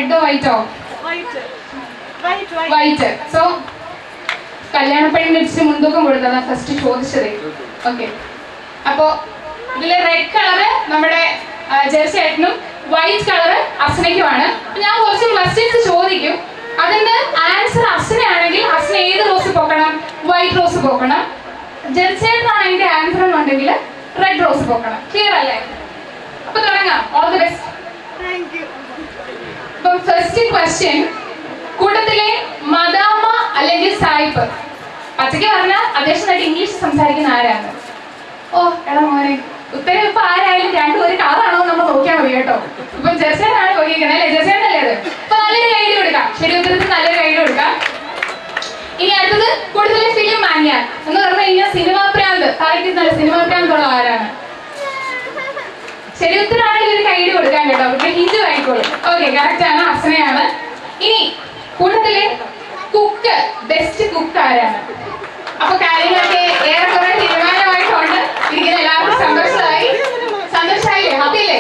റെഡോ വൈറ്റോ? White. So കല്യാണപ്പണിന് ഇച്ചിരി മുൻതൂക്കം കൊടുത്തതാണ് ഫസ്റ്റ് ചോദിച്ചത്. ഓക്കെ, അപ്പോ ഇതില് റെഡ് കളറ് നമ്മുടെ ജെർസിയേട്ടനും വൈറ്റ് കളറ് അസ്നയ്ക്കുമാണ്. ഞാൻ കുറച്ച് ക്വസ്റ്റ്യൻസ് ചോദിക്കും, അതിന്റെ ആൻസർ അസ്നയാണെങ്കിൽ അസ്ന ഏത് റോസ് പോക്കണം? വൈറ്റ് റോസ് പോക്കണം. ജെർസിയേട്ടനാണ് അതിന്റെ ആൻസർ എന്നുണ്ടെങ്കിൽ റെഡ് റോസ് പോക്കണം. ക്ലിയർ അല്ലേ? അപ്പൊ തുടങ്ങാം. All the best. അപ്പൊ ഫസ്റ്റ് ക്വസ്റ്റ്യൻ, കൂട്ടത്തിലെ മദാമ അല്ലെങ്കിൽ സായിപ്പ്, പച്ചയ്ക്ക് പറഞ്ഞാൽ അത്യാവശ്യം ഇംഗ്ലീഷ് സംസാരിക്കുന്ന ആരാണ്? ഓ എടാ മോനെ, ഉത്തരം ഇപ്പൊ ആരായാലും രണ്ടും ഒരു കളറാണോ നമ്മൾ നോക്കിയാൽ മതി കേട്ടോ. ഇപ്പൊ ജെർസിയാണ് നോക്കിയിരിക്കുന്നത് അല്ലേ? ജെർസിയാണല്ലേ അത്? അപ്പൊ നല്ലൊരു ഗൈഡ് കൊടുക്കാം. ശരി ഉത്തരത്തിന് നല്ലൊരു ഗൈഡ് കൊടുക്കാം. ഇനി അടുത്തത് കൂടുതൽ ഫിലിം മാനിയ എന്ന് പറഞ്ഞു കഴിഞ്ഞാൽ സിനിമാ പ്രാന്ത്, താഴേക്ക് നല്ല സിനിമാ പ്രാന്തുള്ള ആരാണ്? ശരി ഉത്തരമാണെങ്കിൽ ഒരു ഗൈഡ് കൊടുക്കാൻ കേട്ടോ, പിന്നെ ഹിന്ദു ആയിക്കോളൂ. ഓക്കെ, കറക്റ്റ് ആണ്, അസ്നയാണ്. ഇനി കൂട്ടത്തിലെ കുക്ക്, ബെസ്റ്റ് കുക്ക് ആരാണ്? അപ്പൊ കാര്യങ്ങളൊക്കെ ഏറെക്കുറെ തീരുമാനമായിട്ടുണ്ട്. ഇരിക്കുന്ന എല്ലാവർക്കും സന്തോഷമായില്ലേ? ഹാപ്പി അല്ലേ?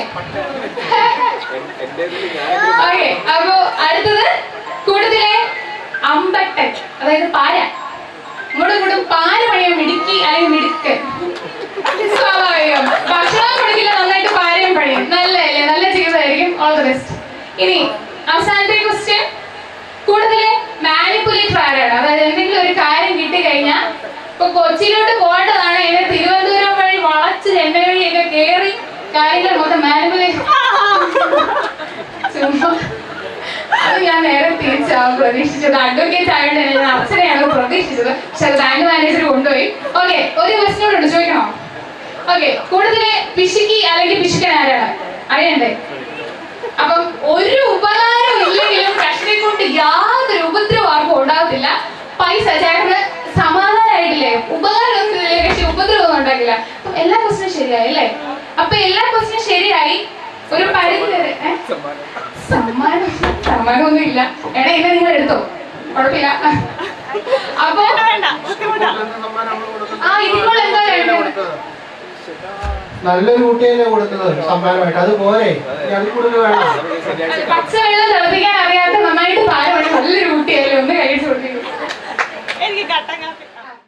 ഓക്കെ, അപ്പൊ അടുത്തത് കൂട്ടത്തിലെ അമ്പട്ടൻ, അതായത് പാര. ഇങ്ങോട്ടും പാര പണിയാൻ മിടുക്കി അല്ലെങ്കിൽ മിടുക്കൻ. സ്വാഭാവികം. ഭക്ഷണം കൊടുക്കില്ല, നന്നായിട്ട് പാരയും പണിയും. നല്ലതല്ലേ? നല്ല ജീവിതമായിരിക്കും. All the best. ഇനി അവസാനത്തെ ക്വസ്റ്റ്യൻ, കൂടുതല് മാനിപ്പുലേറ്റർ ആരാണ്? അതായത് എന്തെങ്കിലും ഒരു കാര്യം കിട്ടിക്കഴിഞ്ഞാൽ ഇപ്പൊ കൊച്ചിയിലോട്ട് പോകേണ്ടതാണ്, എന്നെ തിരുവനന്തപുരം വഴി വളച്ച് ചെന്നൈ വഴിയൊക്കെ കയറി കാര്യങ്ങൾ മൊത്തം മാനിപ്പുലേറ്റർ. അത് ഞാൻ നേരെ തിരിച്ചാവും പ്രതീക്ഷിച്ചത്. അഡ്വക്കേറ്റ് ആയതുകൊണ്ട് ഞാൻ അച്ഛനെയാണ് പ്രതീക്ഷിച്ചത്, പക്ഷെ അത് ബാങ്ക് മാനേജർ കൊണ്ടുപോയി. ഓക്കെ, ഒരു ക്വസ്റ്റ്യൻ ഉണ്ട്, ചോദിക്കണോ? ഓക്കെ, കൂടുതല് പിശുക്കി അല്ലെങ്കിൽ പിശുക്കൻ ആരാണ്? അറിയണ്ടേ? അപ്പം ഒരു ഉപകാരം ഇല്ലെങ്കിലും കഷ്ണെ കൊണ്ട് യാതൊരു ഉപദ്രവം ആർക്കും ഉണ്ടാകത്തില്ല. പൈസ ചേട്ടന് സമാധാനമായിട്ടില്ലേ? ഉപകാരം ഒന്നുമില്ലേ, പക്ഷെ ഉപദ്രവം ഉണ്ടാക്കില്ല. അപ്പം എല്ലാ ക്വസ്റ്റിനും ശരിയായി അല്ലേ? അപ്പൊ എല്ലാ ക്വസ്റ്റിനും ശരിയായി. ഒരു പരിധി വരെ സമ്മാനമൊന്നും ഇല്ല. എടാ ഇന്നെ നിങ്ങൾ എടുത്തോ, കുഴപ്പമില്ല. അപ്പൊ ഇതിപ്പോൾ എന്താ വേണ്ടത്? നല്ലൊരു കുട്ടിയെ കൊടുക്കുന്നത് സമ്മാനമായിട്ട്, അതുപോലെ പച്ചവെള്ളം തിളപ്പിക്കാൻ അറിയാത്ത നന്നായിട്ട് പാല് വേണം. നല്ലൊരു കുട്ടിയല്ലേ, ഒന്ന് കഴിച്ചു കൊടുക്കും. എനിക്ക് കട്ടൻ കാപ്പി